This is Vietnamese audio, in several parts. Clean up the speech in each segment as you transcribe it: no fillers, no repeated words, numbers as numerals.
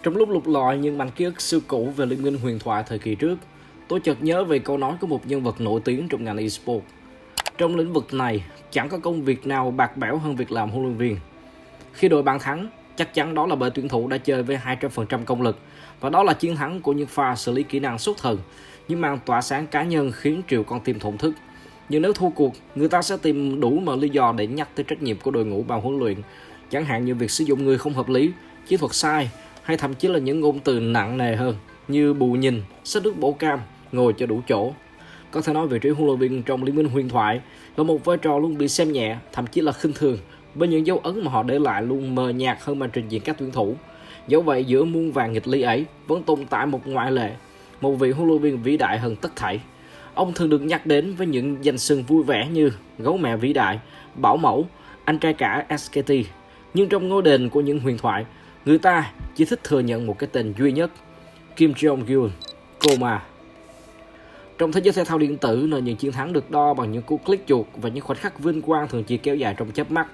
Trong lúc lục lọi những mảnh ký ức xưa cũ về liên minh huyền thoại thời kỳ trước, tôi chợt nhớ về câu nói của một nhân vật nổi tiếng trong ngành eSports. Trong lĩnh vực này, chẳng có công việc nào bạc bẽo hơn việc làm huấn luyện viên. Khi đội bạn thắng, chắc chắn đó là bởi tuyển thủ đã chơi với 200% công lực, và đó là chiến thắng của những pha xử lý kỹ năng xuất thần, những màn tỏa sáng cá nhân khiến triệu con tim thổn thức. Nhưng nếu thua cuộc, người ta sẽ tìm đủ mọi lý do để nhắc tới trách nhiệm của đội ngũ ban huấn luyện, chẳng hạn như việc sử dụng người không hợp lý, chiến thuật sai, hay thậm chí là những ngôn từ nặng nề hơn như bù nhìn, xách nước bổ cam, ngồi cho đủ chỗ. Có thể nói vị trí huấn luyện viên trong liên minh huyền thoại là một vai trò luôn bị xem nhẹ, thậm chí là khinh thường, bởi những dấu ấn mà họ để lại luôn mờ nhạt hơn màn trình diễn các tuyển thủ. Dẫu vậy, giữa muôn vàn nghịch lý ấy vẫn tồn tại một ngoại lệ, một vị huấn luyện viên vĩ đại hơn tất thảy. Ông thường được nhắc đến với những danh xưng vui vẻ như gấu mẹ vĩ đại, bảo mẫu, anh trai cả SKT. Nhưng trong ngôi đền của những huyền thoại, người ta chỉ thích thừa nhận một cái tên duy nhất: Kim Jong-un, Koma. Trong thế giới thể thao điện tử, nơi những chiến thắng được đo bằng những cú click chuột và những khoảnh khắc vinh quang thường chỉ kéo dài trong chớp mắt,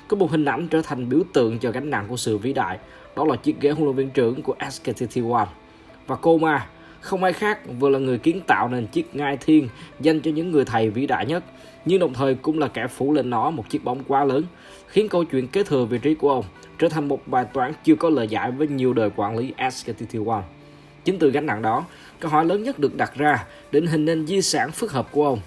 có một hình ảnh trở thành biểu tượng cho gánh nặng của sự vĩ đại. Đó là chiếc ghế huấn luyện viên trưởng của SKT T1. Và Koma không ai khác vừa là người kiến tạo nên chiếc ngai thiên dành cho những người thầy vĩ đại nhất, nhưng đồng thời cũng là kẻ phủ lên nó một chiếc bóng quá lớn, khiến câu chuyện kế thừa vị trí của ông trở thành một bài toán chưa có lời giải với nhiều đời quản lý SKT T1. Chính từ gánh nặng đó, câu hỏi lớn nhất được đặt ra định hình nên di sản phức hợp của ông.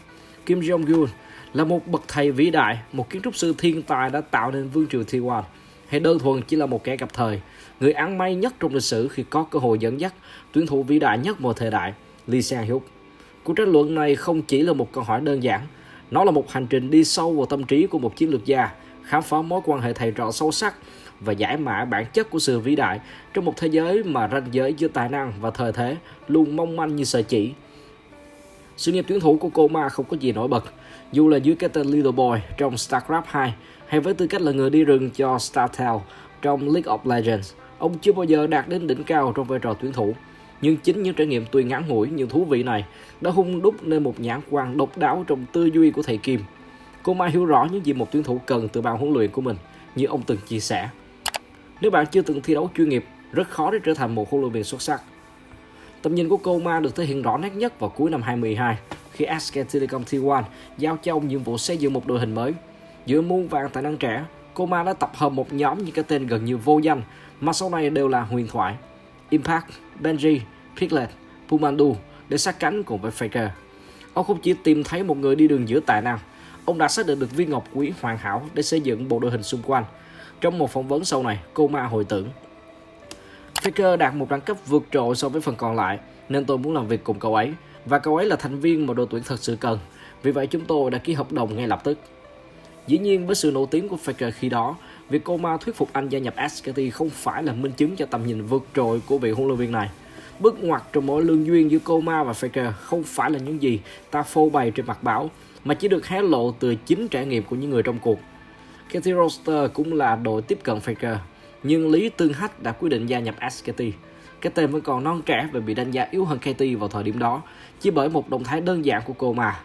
Kim Jong-un là một bậc thầy vĩ đại, một kiến trúc sư thiên tài đã tạo nên vương triều T1, hay đơn thuần chỉ là một kẻ gặp thời, người ăn may nhất trong lịch sử khi có cơ hội dẫn dắt tuyển thủ vĩ đại nhất mọi thời đại, Lee Sang-hyuk. Cuộc tranh luận này không chỉ là một câu hỏi đơn giản, nó là một hành trình đi sâu vào tâm trí của một chiến lược gia, khám phá mối quan hệ thầy trò sâu sắc và giải mã bản chất của sự vĩ đại trong một thế giới mà ranh giới giữa tài năng và thời thế luôn mong manh như sợi chỉ. Sự nghiệp tuyển thủ của Koma không có gì nổi bật, dù là dưới cái tên Little Boy trong StarCraft 2 hay với tư cách là người đi rừng cho StarTale trong League of Legends. Ông chưa bao giờ đạt đến đỉnh cao trong vai trò tuyển thủ, nhưng chính những trải nghiệm tuy ngắn ngủi nhưng thú vị này đã hun đúc nên một nhãn quan độc đáo trong tư duy của thầy Kim. Koma hiểu rõ những gì một tuyển thủ cần từ ban huấn luyện của mình, như ông từng chia sẻ. Nếu bạn chưa từng thi đấu chuyên nghiệp, rất khó để trở thành một huấn luyện viên xuất sắc. Tầm nhìn của Koma được thể hiện rõ nét nhất vào cuối năm 2012 khi SK Telecom T1 giao cho ông nhiệm vụ xây dựng một đội hình mới. Giữa muôn vàn tài năng trẻ, Koma đã tập hợp một nhóm những cái tên gần như vô danh mà sau này đều là huyền thoại: Impact, Benji, Piglet, Pumandu để sát cánh cùng với Faker. Ông không chỉ tìm thấy một người đi đường giữa tài năng, ông đã xác định được viên ngọc quý hoàn hảo để xây dựng bộ đội hình xung quanh. Trong một phỏng vấn sau này, Koma hồi tưởng: Faker đạt một đẳng cấp vượt trội so với phần còn lại, nên tôi muốn làm việc cùng cậu ấy, và cậu ấy là thành viên mà đội tuyển thật sự cần. Vì vậy chúng tôi đã ký hợp đồng ngay lập tức. Dĩ nhiên, với sự nổi tiếng của Faker khi đó, việc Koma thuyết phục anh gia nhập SKT không phải là minh chứng cho tầm nhìn vượt trội của vị huấn luyện viên này. Bước ngoặt trong mối lương duyên giữa Koma và Faker không phải là những gì ta phô bày trên mặt báo, mà chỉ được hé lộ từ chính trải nghiệm của những người trong cuộc. KT Roster cũng là đội tiếp cận Faker, nhưng Lý Tương Hách đã quyết định gia nhập SKT. Cái tên vẫn còn non trẻ và bị đánh giá yếu hơn KT vào thời điểm đó, chỉ bởi một động thái đơn giản của Koma.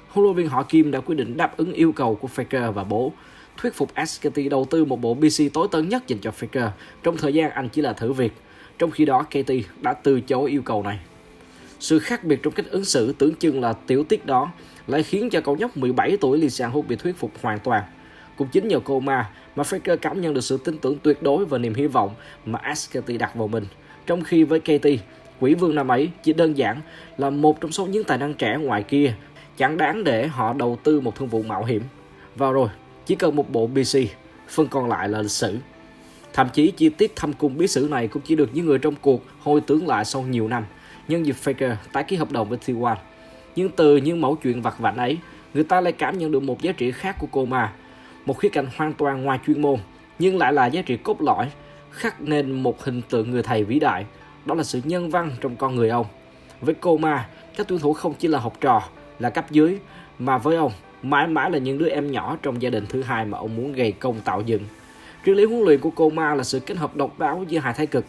Huấn luyện viên họ Kim đã quyết định đáp ứng yêu cầu của Faker và bố, thuyết phục SKT đầu tư một bộ PC tối tân nhất dành cho Faker trong thời gian anh chỉ là thử việc. Trong khi đó, KT đã từ chối yêu cầu này. Sự khác biệt trong cách ứng xử tưởng chừng là tiểu tiết đó lại khiến cho cậu nhóc 17 tuổi Lee Sang-hyuk bị thuyết phục hoàn toàn. Cũng chính nhờ Koma mà Faker cảm nhận được sự tin tưởng tuyệt đối và niềm hy vọng mà SKT đặt vào mình. Trong khi với KT, quỷ vương năm ấy chỉ đơn giản là một trong số những tài năng trẻ ngoài kia, chẳng đáng để họ đầu tư một thương vụ mạo hiểm. Và rồi, chỉ cần một bộ PC, phần còn lại là lịch sử. Thậm chí chi tiết thâm cung bí sử này cũng chỉ được những người trong cuộc hồi tưởng lại sau nhiều năm, nhân dịp Faker tái ký hợp đồng với T1. Nhưng từ những mẩu chuyện vặt vãnh ấy, người ta lại cảm nhận được một giá trị khác của Koma, một khía cạnh hoàn toàn ngoài chuyên môn, nhưng lại là giá trị cốt lõi, khắc nên một hình tượng người thầy vĩ đại. Đó là sự nhân văn trong con người ông. Với Koma, các tuyển thủ không chỉ là học trò, là cấp dưới, mà với ông, mãi mãi là những đứa em nhỏ trong gia đình thứ hai mà ông muốn gầy công tạo dựng. Triết lý huấn luyện của Koma là sự kết hợp độc đáo giữa hai thái cực,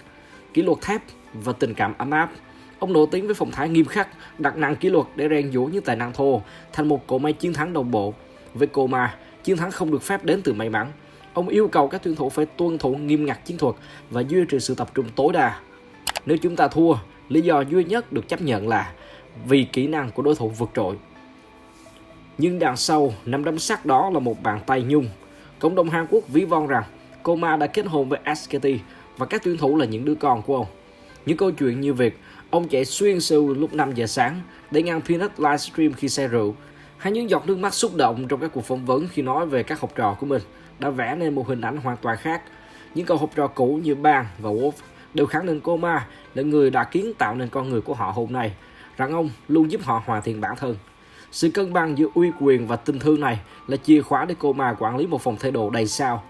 kỷ luật thép và tình cảm ấm áp. Ông nổi tiếng với phong thái nghiêm khắc, đặt nặng kỷ luật để rèn giũa những tài năng thô thành một cỗ máy chiến thắng đồng bộ. Với Koma, chiến thắng không được phép đến từ may mắn. Ông yêu cầu các tuyển thủ phải tuân thủ nghiêm ngặt chiến thuật và duy trì sự tập trung tối đa. Nếu chúng ta thua, lý do duy nhất được chấp nhận là vì kỹ năng của đối thủ vượt trội. Nhưng đằng sau nắm đấm sắt đó là một bàn tay nhung. Cộng đồng Hàn Quốc ví von rằng Koma đã kết hôn với SKT và các tuyển thủ là những đứa con của ông. Những câu chuyện như việc ông chạy xuyên Seoul lúc 5 giờ sáng để ngăn Peanut livestream khi say rượu, hay những giọt nước mắt xúc động trong các cuộc phỏng vấn khi nói về các học trò của mình đã vẽ nên một hình ảnh hoàn toàn khác. Những cậu học trò cũ như Bang và Wolf đều khẳng định Koma là người đã kiến tạo nên con người của họ hôm nay, rằng ông luôn giúp họ hoàn thiện bản thân. Sự cân bằng giữa uy quyền và tình thương này là chìa khóa để Koma quản lý một phòng thay đồ đầy sao.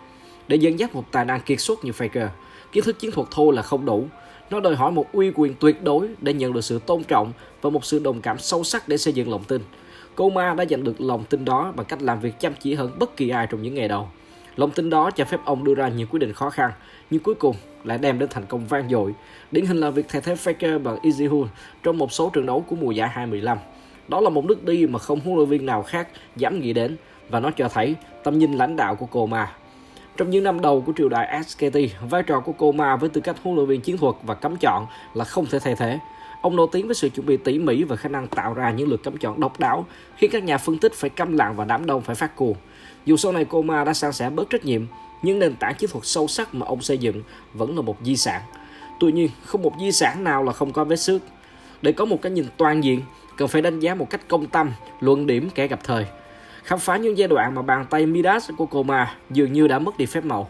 Để dẫn dắt một tài năng kiệt xuất như Faker, kiến thức chiến thuật thôi là không đủ. Nó đòi hỏi một uy quyền tuyệt đối để nhận được sự tôn trọng và một sự đồng cảm sâu sắc để xây dựng lòng tin. Koma đã giành được lòng tin đó bằng cách làm việc chăm chỉ hơn bất kỳ ai trong những ngày đầu. Lòng tin đó cho phép ông đưa ra những quyết định khó khăn, nhưng cuối cùng lại đem đến thành công vang dội. Điển hình là việc thay thế Faker bằng Izzy trong một số trận đấu của mùa giải 2015. Đó là một bước đi mà không huấn luyện viên nào khác dám nghĩ đến, và nó cho thấy tầm nhìn lãnh đạo của Koma. Trong những năm đầu của triều đại SKT, vai trò của Koma với tư cách huấn luyện viên chiến thuật và cấm chọn là không thể thay thế. Ông nổi tiếng với sự chuẩn bị tỉ mỉ và khả năng tạo ra những lượt cấm chọn độc đáo, khiến các nhà phân tích phải câm lặng và đám đông phải phát cuồng. Dù sau này Koma đã san sẻ bớt trách nhiệm, nhưng nền tảng chiến thuật sâu sắc mà ông xây dựng vẫn là một di sản. Tuy nhiên, không một di sản nào là không có vết xước. Để có một cái nhìn toàn diện, cần phải đánh giá một cách công tâm, luận điểm kẻ gặp thời. Khám phá những giai đoạn mà bàn tay Midas của Koma dường như đã mất đi phép màu.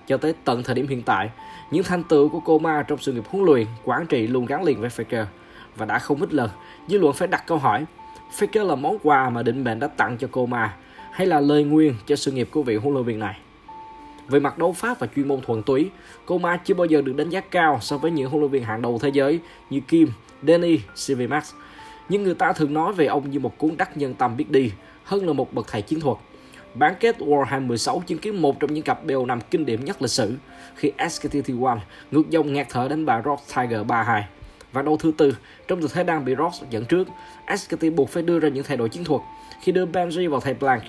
Cho tới tận thời điểm hiện tại, những thành tựu của Koma trong sự nghiệp huấn luyện, quản trị luôn gắn liền với Faker. Và đã không ít lần, dư luận phải đặt câu hỏi, Faker là món quà mà định mệnh đã tặng cho Koma, hay là lời nguyền cho sự nghiệp của vị huấn luyện viên này? Về mặt đấu pháp và chuyên môn thuần túy, Koma chưa bao giờ được đánh giá cao so với những huấn luyện viên hàng đầu thế giới như Kim, Danny, CV Max. Nhưng người ta thường nói về ông như một cuốn đắc nhân tâm biết đi, hơn là một bậc thầy chiến thuật. Bán kết World 2016 chứng kiến một trong những cặp BO5 kinh điển nhất lịch sử, khi SKT T1 ngược dòng ngạt thở đánh bại Rock Tiger 3-2. Và đấu thứ tư, trong tư thế đang bị Rock dẫn trước, SKT buộc phải đưa ra những thay đổi chiến thuật khi đưa Benji vào thay Blank.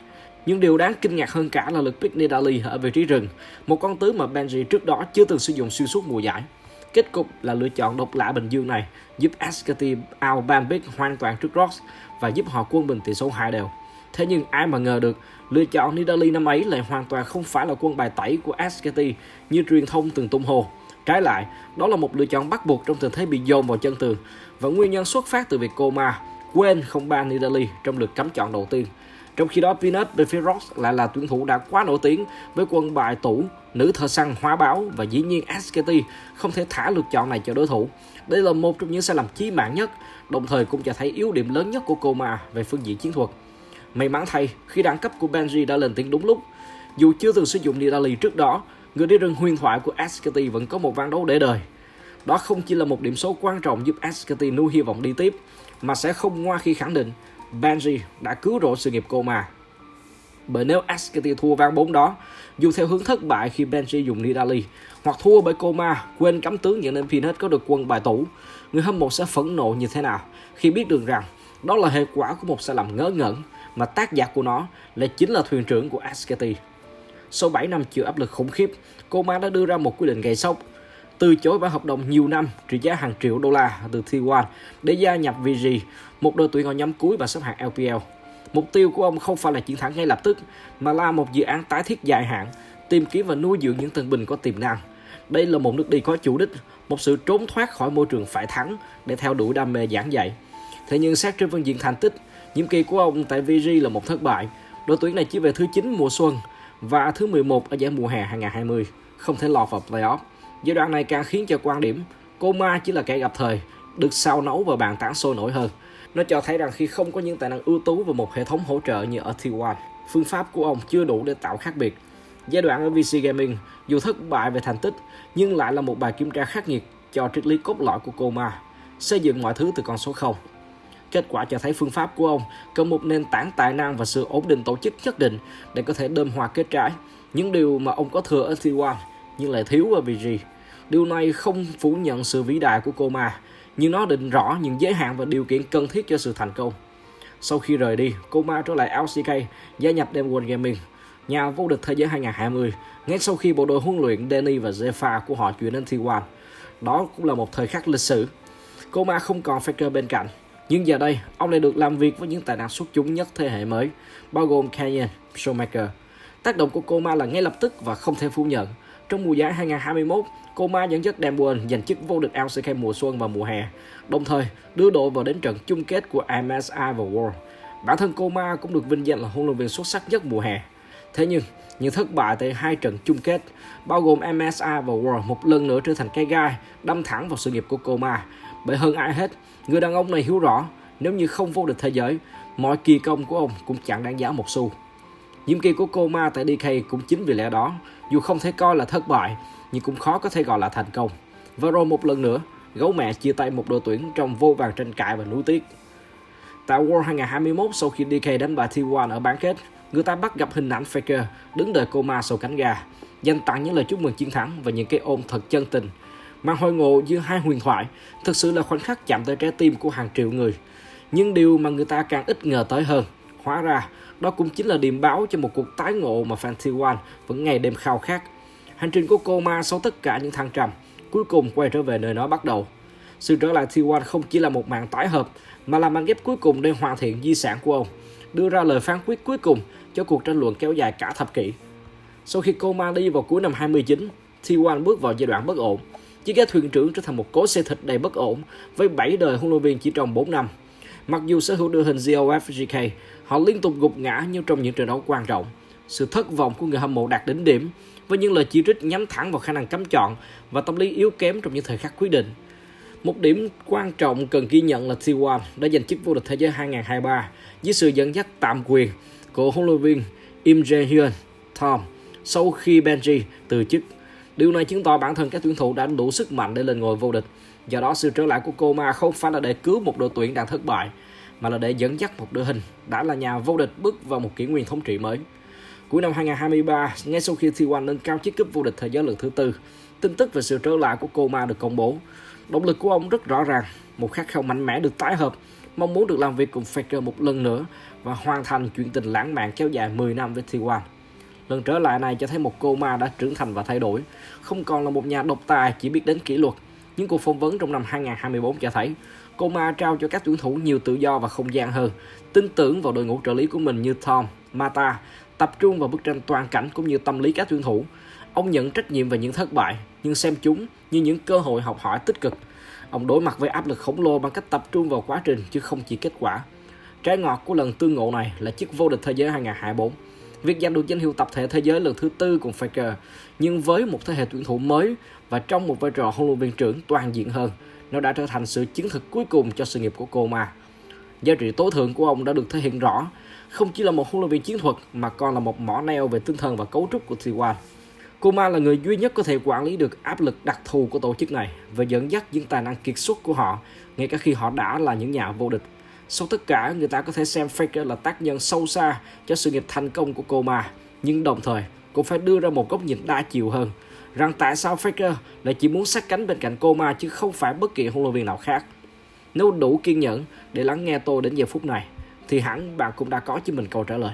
Nhưng điều đáng kinh ngạc hơn cả là lực pick Nidalee ở vị trí rừng, một con tướng mà Benji trước đó chưa từng sử dụng xuyên suốt mùa giải. Kết cục là lựa chọn độc lạ Bình Dương này giúp SKT out ban pick hoàn toàn trước Rock và giúp họ quân bình tỷ số 2-2. Thế nhưng ai mà ngờ được, lựa chọn Nidalee năm ấy lại hoàn toàn không phải là quân bài tẩy của SKT như truyền thông từng tung hô. Trái lại, đó là một lựa chọn bắt buộc trong tình thế bị dồn vào chân tường, và nguyên nhân xuất phát từ việc Koma quên không ban Nidalee trong lượt cấm chọn đầu tiên. Trong khi đó, Peanut bên phía Rock lại là tuyển thủ đã quá nổi tiếng với quân bài tủ, nữ thợ săn hóa báo, và dĩ nhiên SKT không thể thả lượt chọn này cho đối thủ. Đây là một trong những sai lầm chí mạng nhất, đồng thời cũng cho thấy yếu điểm lớn nhất của Koma về phương diện chiến thuật. May mắn thay, khi đẳng cấp của Benji đã lên tiếng đúng lúc. Dù chưa từng sử dụng Nidalee trước đó, người đi rừng huyền thoại của SKT vẫn có một ván đấu để đời. Đó không chỉ là một điểm số quan trọng giúp SKT nuôi hy vọng đi tiếp, mà sẽ không ngoa khi khẳng định Benji đã cứu rỗi sự nghiệp Koma. Bởi nếu SKT thua ván 4 đó, dù theo hướng thất bại khi Benji dùng Nidalee, hoặc thua bởi Koma quên cấm tướng dẫn đến Peanut có được quân bài tủ, người hâm mộ sẽ phẫn nộ như thế nào khi biết được rằng đó là hệ quả của một sai lầm ngớ ngẩn, mà tác giả của nó lại chính là thuyền trưởng của SKT. Sau 7 năm chịu áp lực khủng khiếp, Koma đã đưa ra một quyết định gây sốc: từ chối bản hợp đồng nhiều năm trị giá hàng triệu đô la từ T1 để gia nhập VG, một đội tuyển ở nhóm cuối bảng xếp hạng LPL. Mục tiêu của ông không phải là chiến thắng ngay lập tức, mà là một dự án tái thiết dài hạn, tìm kiếm và nuôi dưỡng những tân binh có tiềm năng. Đây là một nước đi có chủ đích, một sự trốn thoát khỏi môi trường phải thắng để theo đuổi đam mê giảng dạy. Thế nhưng xét trên phương diện thành tích, nhiệm kỳ của ông tại VG là một thất bại. Đội tuyển này chỉ về thứ 9 mùa xuân và thứ 11 ở giải mùa hè 2020, không thể lọt vào playoff. Giai đoạn này càng khiến cho quan điểm Koma chỉ là kẻ gặp thời được sao nấu và bàn tán sôi nổi hơn. Nó cho thấy rằng khi không có những tài năng ưu tú và một hệ thống hỗ trợ như ở T1, phương pháp của ông chưa đủ để tạo khác biệt. Giai đoạn ở VC Gaming, dù thất bại về thành tích, nhưng lại là một bài kiểm tra khắc nghiệt cho triết lý cốt lõi của Koma, xây dựng mọi thứ từ con số 0. Kết quả cho thấy phương pháp của ông cần một nền tảng tài năng và sự ổn định tổ chức nhất định để có thể đơm hoa kết trái, những điều mà ông có thừa ở T1 nhưng lại thiếu ở VG. Điều này không phủ nhận sự vĩ đại của Koma, nhưng nó định rõ những giới hạn và điều kiện cần thiết cho sự thành công. Sau khi rời đi, Koma trở lại LCK, gia nhập Damwon Gaming, nhà vô địch thế giới 2020, ngay sau khi bộ đôi huấn luyện Danny và Zephyr của họ chuyển đến T1. Đó cũng là một thời khắc lịch sử. Coma không còn Faker bên cạnh, nhưng giờ đây ông lại được làm việc với những tài năng xuất chúng nhất thế hệ mới, bao gồm Kenyon, Schumacher. Tác động của Coma là ngay lập tức và không thể phủ nhận. Trong mùa giải 2021, Coma dẫn dắt Dan giành chức vô địch LCK mùa xuân và mùa hè, đồng thời đưa đội vào đến trận chung kết của MSI và World. Bản thân Coma cũng được vinh danh là huấn luyện viên xuất sắc nhất mùa hè. Thế nhưng, những thất bại tại hai trận chung kết, bao gồm MSI và World, một lần nữa trở thành cái gai đâm thẳng vào sự nghiệp của Coma. Bởi hơn ai hết, người đàn ông này hiểu rõ, nếu như không vô địch thế giới, mọi kỳ công của ông cũng chẳng đáng giá một xu. Nhiệm kỳ của Coma tại DK cũng chính vì lẽ đó, dù không thể coi là thất bại, nhưng cũng khó có thể gọi là thành công. Và rồi một lần nữa, gấu mẹ chia tay một đội tuyển trong vô vàn tranh cãi và nuối tiếc. Tại World 2021, sau khi DK đánh bại T1 ở bán kết, người ta bắt gặp hình ảnh Faker đứng đợi Coma sau cánh gà, dành tặng những lời chúc mừng chiến thắng và những cái ôm thật chân tình. Màn hội ngộ giữa hai huyền thoại thực sự là khoảnh khắc chạm tới trái tim của hàng triệu người. Nhưng điều mà người ta càng ít ngờ tới hơn, hóa ra đó cũng chính là điểm báo cho một cuộc tái ngộ mà fan T1 vẫn ngày đêm khao khát. Hành trình của Coma sau tất cả những thăng trầm, cuối cùng quay trở về nơi nó bắt đầu. Sự trở lại T1 không chỉ là một màn tái hợp, mà là màn ghép cuối cùng để hoàn thiện di sản của ông, đưa ra lời phán quyết cuối cùng cho cuộc tranh luận kéo dài cả thập kỷ. Sau khi Coma đi vào cuối năm 2019, T1 bước vào giai đoạn bất ổn. Chiếc ghế thuyền trưởng trở thành một cỗ xe thịt đầy bất ổn với 7 đời huấn luyện viên chỉ trong 4 năm. Mặc dù sở hữu đội hình GOF GK, họ liên tục gục ngã như trong những trận đấu quan trọng. Sự thất vọng của người hâm mộ đạt đỉnh điểm với những lời chỉ trích nhắm thẳng vào khả năng cắm chọn và tâm lý yếu kém trong những thời khắc quyết định. Một điểm quan trọng cần ghi nhận là T1 đã giành chức vô địch thế giới 2023 dưới sự dẫn dắt tạm quyền của huấn luyện viên Im Jae-hyun Tom sau khi Benji từ chức. Điều này chứng tỏ bản thân các tuyển thủ đã đủ sức mạnh để lên ngôi vô địch. Do đó, sự trở lại của Coma không phải là để cứu một đội tuyển đang thất bại, mà là để dẫn dắt một đội hình đã là nhà vô địch bước vào một kỷ nguyên thống trị mới. Cuối năm 2023, ngay sau khi T1 nâng cao chiếc cúp vô địch thế giới lần thứ tư, tin tức về sự trở lại của Coma được công bố. Động lực của ông rất rõ ràng, một khát khao mạnh mẽ được tái hợp, mong muốn được làm việc cùng Faker một lần nữa và hoàn thành chuyện tình lãng mạn kéo dài 10 năm với T1. Lần trở lại này cho thấy một Coma đã trưởng thành và thay đổi, không còn là một nhà độc tài chỉ biết đến kỷ luật. Những cuộc phỏng vấn trong năm 2024 cho thấy Coma trao cho các tuyển thủ nhiều tự do và không gian hơn, tin tưởng vào đội ngũ trợ lý của mình như Tom, Mata, tập trung vào bức tranh toàn cảnh cũng như tâm lý các tuyển thủ. Ông nhận trách nhiệm về những thất bại, nhưng xem chúng như những cơ hội học hỏi tích cực. Ông đối mặt với áp lực khổng lồ bằng cách tập trung vào quá trình chứ không chỉ kết quả. Trái ngọt của lần tương ngộ này là chiếc vô địch thế giới 2024. Việc giành được danh hiệu tập thể thế giới lần thứ tư cùng Faker, nhưng với một thế hệ tuyển thủ mới và trong một vai trò huấn luyện viên trưởng toàn diện hơn, nó đã trở thành sự chứng thực cuối cùng cho sự nghiệp của Coma. Giá trị tối thượng của ông đã được thể hiện rõ, không chỉ là một huấn luyện viên chiến thuật mà còn là một mỏ neo về tinh thần và cấu trúc của T1. Coma là người duy nhất có thể quản lý được áp lực đặc thù của tổ chức này và dẫn dắt những tài năng kiệt xuất của họ, ngay cả khi họ đã là những nhà vô địch. Sau tất cả, người ta có thể xem Faker là tác nhân sâu xa cho sự nghiệp thành công của Coma, nhưng đồng thời cũng phải đưa ra một góc nhìn đa chiều hơn, rằng tại sao Faker lại chỉ muốn sát cánh bên cạnh Coma chứ không phải bất kỳ huấn luyện viên nào khác. Nếu đủ kiên nhẫn để lắng nghe tôi đến giờ phút này, thì hẳn bạn cũng đã có cho mình câu trả lời.